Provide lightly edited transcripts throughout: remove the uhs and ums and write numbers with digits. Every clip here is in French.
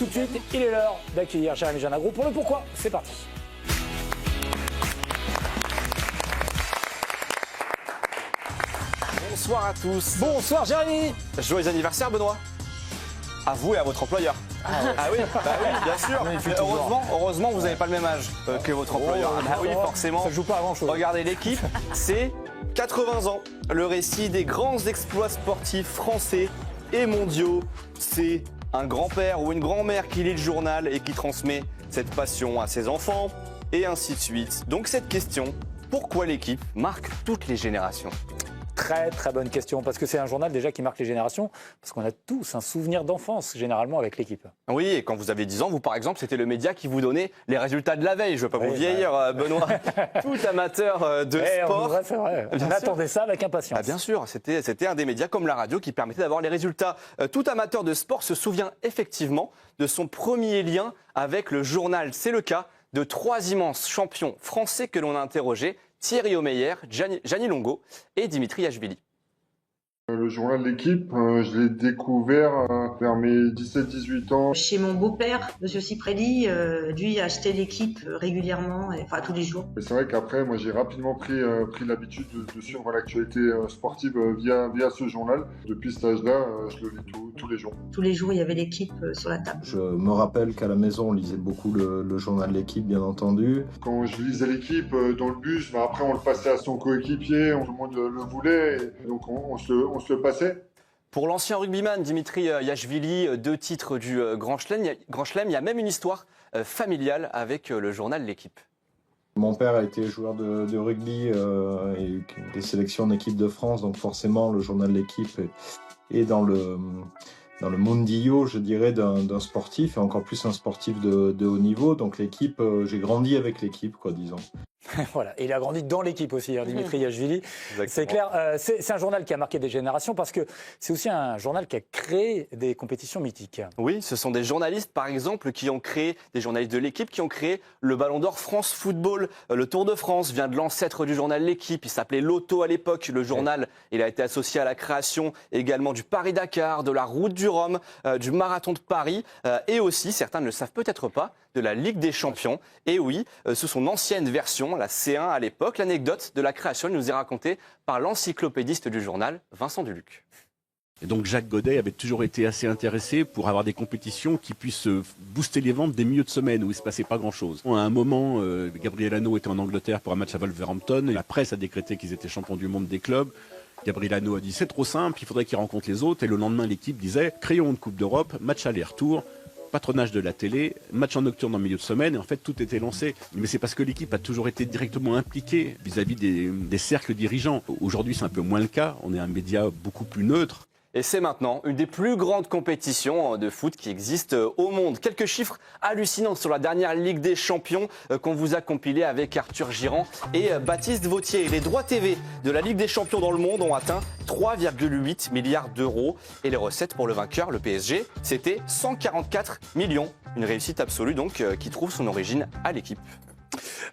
tout de suite, il est l'heure d'accueillir Jérémy Janagro pour le pourquoi. C'est parti. Bonsoir à tous. Bonsoir Jérémy. Joyeux anniversaire Benoît. À vous et à votre employeur. Ah oui, bien sûr. Heureusement, vous n'avez pas le même âge que votre employeur. Oui, forcément. Ça joue pas à grand chose. Regardez l'équipe, c'est 80 ans. Le récit des grands exploits sportifs français et mondiaux. C'est un grand-père ou une grand-mère qui lit le journal et qui transmet cette passion à ses enfants, et ainsi de suite. Donc cette question, pourquoi l'équipe marque toutes les générations ? Très très bonne question, parce que c'est un journal déjà qui marque les générations, parce qu'on a tous un souvenir d'enfance généralement avec l'équipe. Oui, et quand vous avez 10 ans, vous par exemple, c'était le média qui vous donnait les résultats de la veille. Je ne veux pas vous vieillir, Benoît. Tout amateur de sport. C'est vrai, on attendait ça avec impatience. Bien sûr, c'était un des médias comme la radio qui permettait d'avoir les résultats. Tout amateur de sport se souvient effectivement de son premier lien avec le journal. C'est le cas de 3 immenses champions français que l'on a interrogés. Thierry Omeyer, Gianni Longo et Dimitri Yachvili. Le journal L'équipe, je l'ai découvert vers mes 17-18 ans. Chez mon beau-père, Monsieur Ciprelli, lui achetait L'équipe régulièrement, enfin tous les jours. C'est vrai qu'après, moi j'ai rapidement pris l'habitude de suivre l'actualité sportive via ce journal. Depuis cet âge-là, je le lis tous les jours. Tous les jours, il y avait L'équipe sur la table. Je me rappelle qu'à la maison, on lisait beaucoup le journal L'équipe, bien entendu. Quand je lisais L'équipe dans le bus, après on le passait à son coéquipier, tout le monde le voulait, et donc on se le passait. Pour l'ancien rugbyman Dimitri Yachvili, 2 titres du Grand Chelem, il y a même une histoire familiale avec le journal L'équipe. Mon père a été joueur de rugby et des sélections d'équipe de France, donc forcément le journal L'équipe est dans le mundillo, je dirais, d'un sportif, et encore plus un sportif de haut niveau. Donc l'équipe, j'ai grandi avec l'équipe, disons. Voilà, et il a grandi dans l'équipe aussi, Dimitri Yachvili. C'est clair, c'est un journal qui a marqué des générations parce que c'est aussi un journal qui a créé des compétitions mythiques. Oui, ce sont des journalistes, par exemple, qui ont créé, des journalistes de l'équipe, qui ont créé le Ballon d'Or France Football. Le Tour de France vient de l'ancêtre du journal L'équipe, il s'appelait Lotto à l'époque. Le journal, il a été associé à la création également du Paris-Dakar, de la Route du Rhum, du Marathon de Paris, et aussi, certains ne le savent peut-être pas, de la Ligue des Champions. Et oui, sous son ancienne version, la C1 à l'époque, l'anecdote de la création nous est racontée par l'encyclopédiste du journal, Vincent Duluc. Et donc Jacques Godet avait toujours été assez intéressé pour avoir des compétitions qui puissent booster les ventes des milieux de semaine où il ne se passait pas grand-chose. À un moment, Gabriel Hano était en Angleterre pour un match à Wolverhampton. La presse a décrété qu'ils étaient champions du monde des clubs. Gabriel Hano a dit c'est trop simple, il faudrait qu'ils rencontrent les autres. Et le lendemain, l'équipe disait créons une Coupe d'Europe, match aller-retour. Patronage de la télé, match en nocturne en milieu de semaine, et en fait tout était lancé. Mais c'est parce que l'équipe a toujours été directement impliquée vis-à-vis des cercles dirigeants. Aujourd'hui c'est un peu moins le cas, on est un média beaucoup plus neutre. Et c'est maintenant une des plus grandes compétitions de foot qui existent au monde. Quelques chiffres hallucinants sur la dernière Ligue des Champions qu'on vous a compilé avec Arthur Girand et Baptiste Vautier. Les droits TV de la Ligue des Champions dans le monde ont atteint 3,8 milliards d'euros. Et les recettes pour le vainqueur, le PSG, c'était 144 millions. Une réussite absolue donc qui trouve son origine à l'équipe.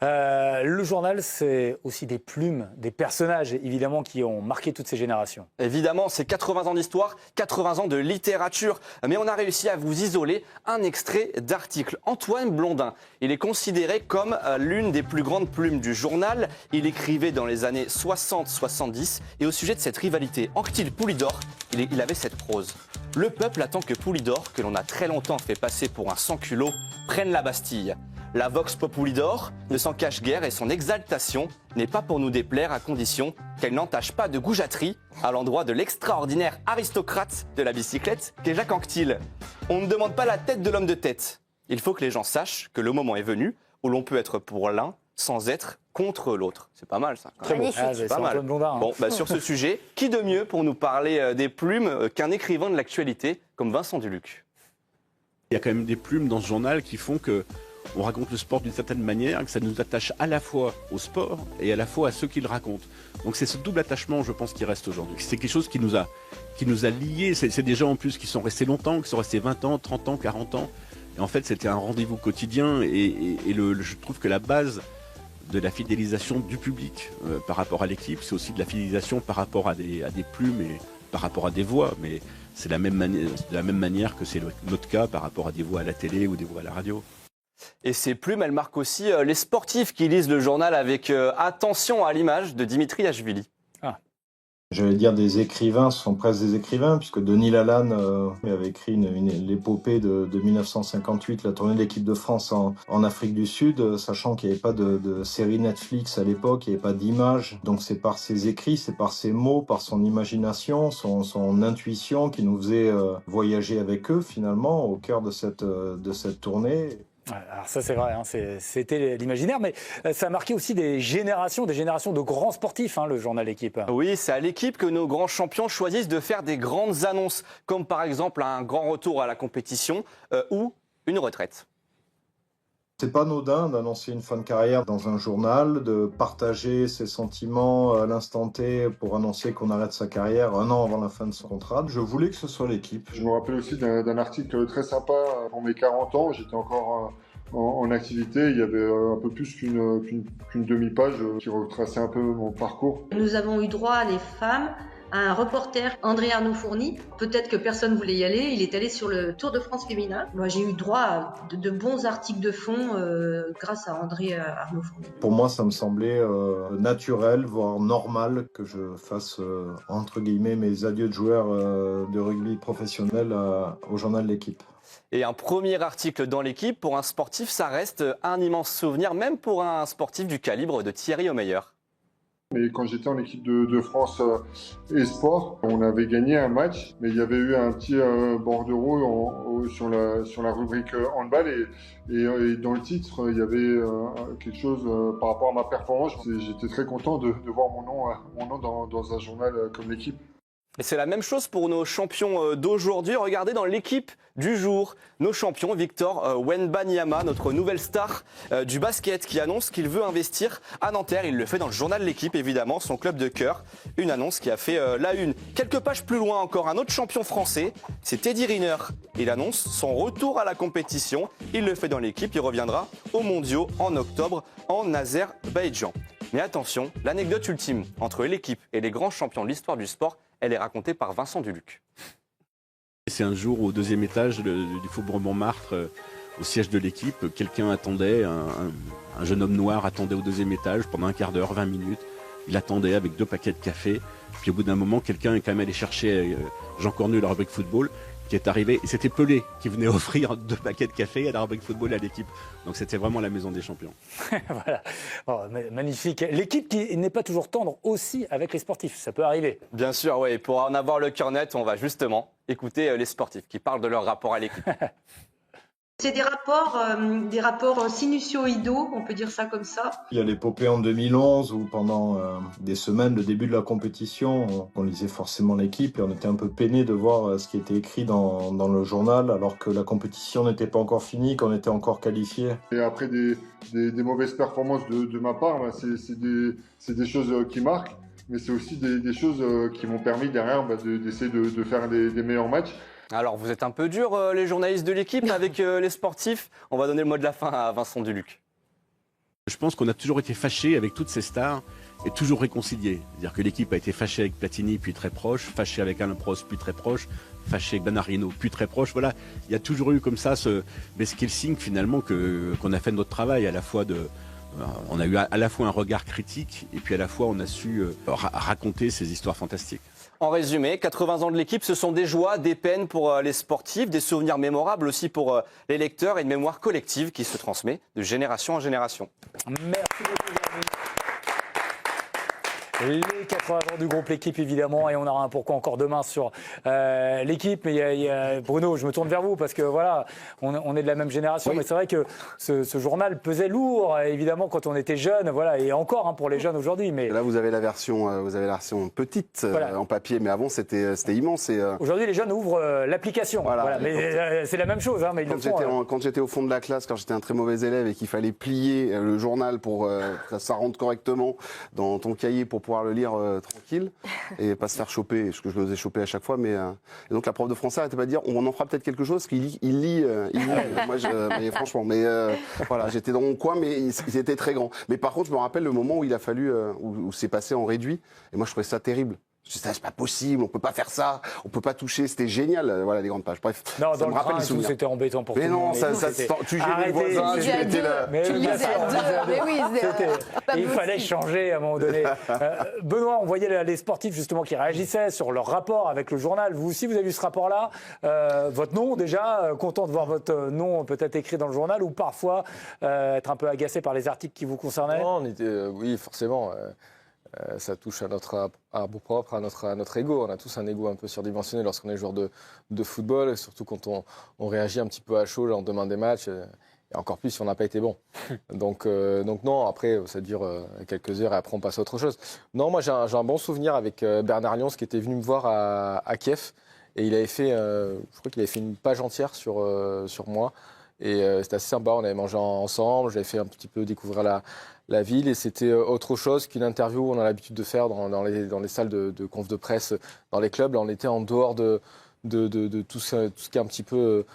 Le journal, c'est aussi des plumes, des personnages, évidemment, qui ont marqué toutes ces générations. Évidemment, c'est 80 ans d'histoire, 80 ans de littérature. Mais on a réussi à vous isoler un extrait d'article. Antoine Blondin, il est considéré comme l'une des plus grandes plumes du journal. Il écrivait dans les années 60-70. Et au sujet de cette rivalité Anquetil-Poulidor, il avait cette prose. Le peuple attend que Poulidor, que l'on a très longtemps fait passer pour un sans-culot, prenne la Bastille. La Vox Populi d'or ne s'en cache guère et son exaltation n'est pas pour nous déplaire à condition qu'elle n'entache pas de goujaterie à l'endroit de l'extraordinaire aristocrate de la bicyclette qu'est Jacques Anquetil. On ne demande pas la tête de l'homme de tête. Il faut que les gens sachent que le moment est venu où l'on peut être pour l'un sans être contre l'autre. C'est pas mal ça. Très beau. C'est pas mal. Blondin, hein. Bon, sur ce sujet, qui de mieux pour nous parler des plumes qu'un écrivain de l'actualité comme Vincent Duluc ? Il y a quand même des plumes dans ce journal qui font que on raconte le sport d'une certaine manière, que ça nous attache à la fois au sport et à la fois à ceux qui le racontent. Donc c'est ce double attachement, je pense, qui reste aujourd'hui. C'est quelque chose qui nous a liés. C'est des gens en plus qui sont restés longtemps, qui sont restés 20 ans, 30 ans, 40 ans. Et en fait, c'était un rendez-vous quotidien et je trouve que la base de la fidélisation du public par rapport à l'équipe, c'est aussi de la fidélisation par rapport à des plumes par rapport à des voix, mais c'est de la même manière que c'est notre cas par rapport à des voix à la télé ou des voix à la radio. Et ces plumes, elles marquent aussi les sportifs qui lisent le journal avec attention à l'image de Dimitri Ashvili. J'allais dire des écrivains, ce sont presque des écrivains, puisque Denis Lalanne avait écrit l'épopée de 1958, la tournée de l'équipe de France en Afrique du Sud, sachant qu'il n'y avait pas de série Netflix à l'époque, il n'y avait pas d'image. Donc c'est par ses écrits, c'est par ses mots, par son imagination, son intuition qui nous faisait voyager avec eux finalement au cœur de cette tournée. Alors ça c'est vrai, hein, c'était l'imaginaire, mais ça a marqué aussi des générations de grands sportifs, hein, le journal L'équipe. Oui, c'est à l'équipe que nos grands champions choisissent de faire des grandes annonces, comme par exemple un grand retour à la compétition ou une retraite. C'est pas anodin d'annoncer une fin de carrière dans un journal, de partager ses sentiments à l'instant T pour annoncer qu'on arrête sa carrière un an avant la fin de son contrat. Je voulais que ce soit l'équipe. Je me rappelle aussi d'un article très sympa pour mes 40 ans. J'étais encore en activité. Il y avait un peu plus qu'une demi-page qui retraçait un peu mon parcours. Nous avons eu droit, les femmes, à un reporter, André Arnaud Fourny. Peut-être que personne ne voulait y aller. Il est allé sur le Tour de France féminin. Moi, j'ai eu droit à de bons articles de fond grâce à André Arnaud Fourny. Pour moi, ça me semblait naturel, voire normal que je fasse, entre guillemets, mes adieux de joueur de rugby professionnel au journal L'équipe. Et un premier article dans l'équipe, pour un sportif, ça reste un immense souvenir, même pour un sportif du calibre de Thierry Omeyer. Mais quand j'étais en équipe de France e-sport, on avait gagné un match, mais il y avait eu un petit bordereau sur la rubrique handball et dans le titre, il y avait quelque chose par rapport à ma performance. J'étais très content de voir mon nom dans un journal comme L'équipe. Et c'est la même chose pour nos champions d'aujourd'hui. Regardez dans l'équipe du jour, nos champions, Victor Wembanyama, notre nouvelle star du basket, qui annonce qu'il veut investir à Nanterre. Il le fait dans le journal L'équipe, évidemment, son club de cœur. Une annonce qui a fait la une. Quelques pages plus loin encore, un autre champion français, c'est Teddy Riner. Il annonce son retour à la compétition. Il le fait dans l'équipe. Il reviendra aux mondiaux en octobre en Azerbaïdjan. Mais attention, l'anecdote ultime entre l'équipe et les grands champions de l'histoire du sport, elle est racontée par Vincent Duluc. C'est un jour au deuxième étage du Faubourg Montmartre, au siège de l'équipe, quelqu'un attendait, un jeune homme noir attendait au deuxième étage pendant un quart d'heure, 20 minutes. Il attendait avec 2 paquets de café. Puis au bout d'un moment, quelqu'un est quand même allé chercher Jean Cornu, la rubrique football, qui est arrivé. Et c'était Pelé qui venait offrir 2 paquets de café à la rubrique football à l'équipe. Donc c'était vraiment la maison des champions. Voilà, magnifique. L'équipe qui n'est pas toujours tendre aussi avec les sportifs, ça peut arriver. Bien sûr, oui. Pour en avoir le cœur net, on va justement écouter les sportifs qui parlent de leur rapport à l'équipe. C'est des rapports sinusio-idaux, on peut dire ça comme ça. Il y a l'épopée en 2011 où pendant des semaines, le début de la compétition, on lisait forcément L'équipe et on était un peu peiné de voir ce qui était écrit dans le journal alors que la compétition n'était pas encore finie, qu'on était encore qualifié. Et après des mauvaises performances de ma part, c'est des choses qui marquent, mais c'est aussi des choses qui m'ont permis derrière d'essayer de faire des meilleurs matchs. Alors, vous êtes un peu dur, les journalistes de l'équipe, avec les sportifs. On va donner le mot de la fin à Vincent Duluc. Je pense qu'on a toujours été fâchés avec toutes ces stars et toujours réconciliés. C'est-à-dire que l'équipe a été fâchée avec Platini, puis très proche, fâchée avec Alain Prost, puis très proche, fâchée avec Banarino, puis très proche. Voilà, il y a toujours eu comme ça mais ce qui est le signe finalement qu'on a fait notre travail à la fois on a eu à la fois un regard critique et puis à la fois on a su raconter ces histoires fantastiques. En résumé, 80 ans de l'équipe, ce sont des joies, des peines pour les sportifs, des souvenirs mémorables aussi pour les lecteurs et une mémoire collective qui se transmet de génération en génération. Merci beaucoup, Jérémy. Les 80 ans du groupe L'équipe, évidemment, et on aura un pourquoi encore demain sur l'équipe. Mais il y a Bruno, je me tourne vers vous parce que voilà, on est de la même génération, oui. Mais c'est vrai que ce journal pesait lourd, évidemment, quand on était jeune, voilà, et encore pour les jeunes aujourd'hui. Mais là, vous avez la version petite voilà. En papier, mais avant c'était immense. Aujourd'hui, les jeunes ouvrent l'application, voilà. Mais c'est la même chose. Mais quand j'étais au fond de la classe, quand j'étais un très mauvais élève et qu'il fallait plier le journal pour que ça rentre correctement dans ton cahier pour pouvoir le lire tranquille et pas se faire choper, parce que je l'osais choper à chaque fois. Mais et donc la prof de français arrêtait pas de dire on en fera peut-être quelque chose, parce qu'il lit. Moi, mais franchement, voilà, j'étais dans mon coin, mais ils étaient très grands. Mais par contre, je me rappelle le moment où il a fallu, où c'est passé en réduit, et moi je trouvais ça terrible. Je disais, c'est pas possible, on peut pas faire ça, on peut pas toucher, c'était génial, voilà les grandes pages. Bref, Non, ça dans me le rappelle train les et tout, souvenirs. c'était embêtant pour tout Mais le non, monde. tu gênais le Arrêtez, voisin, tu tu lisais à étais deux. là. Mais Tu oui, lisais bien sûr, à on lisait à deux. deux. Mais oui, pas Il possible. fallait changer à un moment donné. Benoît, on voyait les sportifs justement qui réagissaient sur leur rapport avec le journal. Vous aussi, vous avez vu ce rapport-là. Votre nom déjà, content de voir votre nom peut-être écrit dans le journal ou parfois être un peu agacé par les articles qui vous concernaient. Non, on était, oui, forcément. Ça touche à notre amour-propre, à notre ego. On a tous un ego un peu surdimensionné lorsqu'on est joueur de football, et surtout quand on réagit un petit peu à chaud le lendemain des matchs, et encore plus si on n'a pas été bon. Donc non, après, ça dure quelques heures et après on passe à autre chose. Non, moi j'ai un bon souvenir avec Bernard Lyons qui était venu me voir à Kiev, et il avait fait, je crois qu'il avait fait une page entière sur moi. Et c'était assez sympa, on avait mangé ensemble, j'avais fait un petit peu découvrir la ville, et c'était autre chose qu'une interview où on a l'habitude de faire dans les salles de conf de presse, dans les clubs. Là, on était en dehors de tout ce qui est un petit peu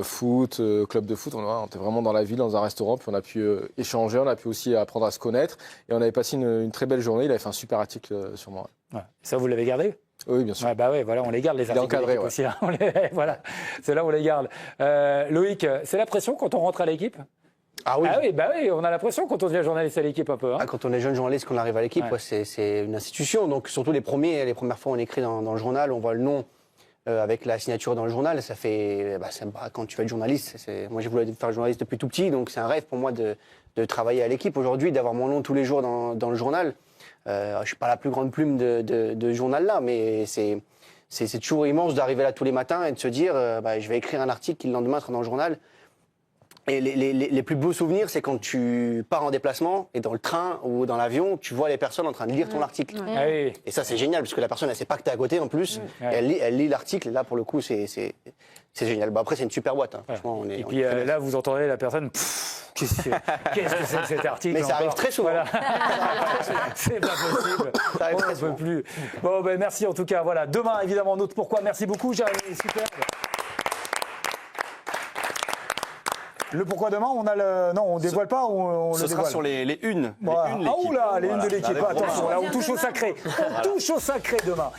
foot, club de foot. On était vraiment dans la ville, dans un restaurant, puis on a pu échanger, on a pu aussi apprendre à se connaître, et on avait passé une très belle journée. Il avait fait un super article sur moi. Ouais. Ça, vous l'avez gardé? Oui, bien sûr. Ouais, bah ouais, voilà, on les garde les articles encadré, d'équipe ouais. aussi. Hein. Voilà, c'est là où on les garde. Loïc, c'est la pression quand on rentre à l'équipe? Ah oui. Ah oui, bah oui, on a la pression quand on devient journaliste à l'équipe un peu. Hein. Ah, quand on est jeune journaliste, qu'on arrive à l'équipe, Ouais. ouais, c'est une institution. Donc surtout les premières fois on écrit dans le journal, on voit le nom avec la signature dans le journal. Ça fait, quand tu vas être journaliste, moi j'ai voulu faire journaliste depuis tout petit, donc c'est un rêve pour moi de travailler à l'équipe aujourd'hui, d'avoir mon nom tous les jours dans le journal. Je suis pas la plus grande plume de journal là, mais c'est toujours immense d'arriver là tous les matins et de se dire, je vais écrire un article qui le lendemain sera dans le journal. Et les plus beaux souvenirs, c'est quand tu pars en déplacement et dans le train ou dans l'avion, tu vois les personnes en train de lire ton article. Ah oui. Et ça, c'est génial, parce que la personne, elle sait pas que tu es à côté en plus. Et elle lit l'article, et là, pour le coup, c'est génial. Bah, après, c'est une super boîte. Hein. Franchement, Et puis là, vous entendez la personne. Qu'est-ce que c'est que cet article? Mais ça arrive très souvent. Voilà. C'est pas possible. Ça arrive On très ne souvent. peut plus. Bon, ben merci en tout cas. Voilà. Demain, évidemment, notre pourquoi. Merci beaucoup, Jérémy. Super. Le pourquoi demain, on a le. Non, on dévoile pas, on Ce le sera dévoile. sur les unes. Voilà. Les unes, Ah oula, les unes de Voilà. l'équipe. Là, Attention, là, on touche au sacré. On touche au sacré demain.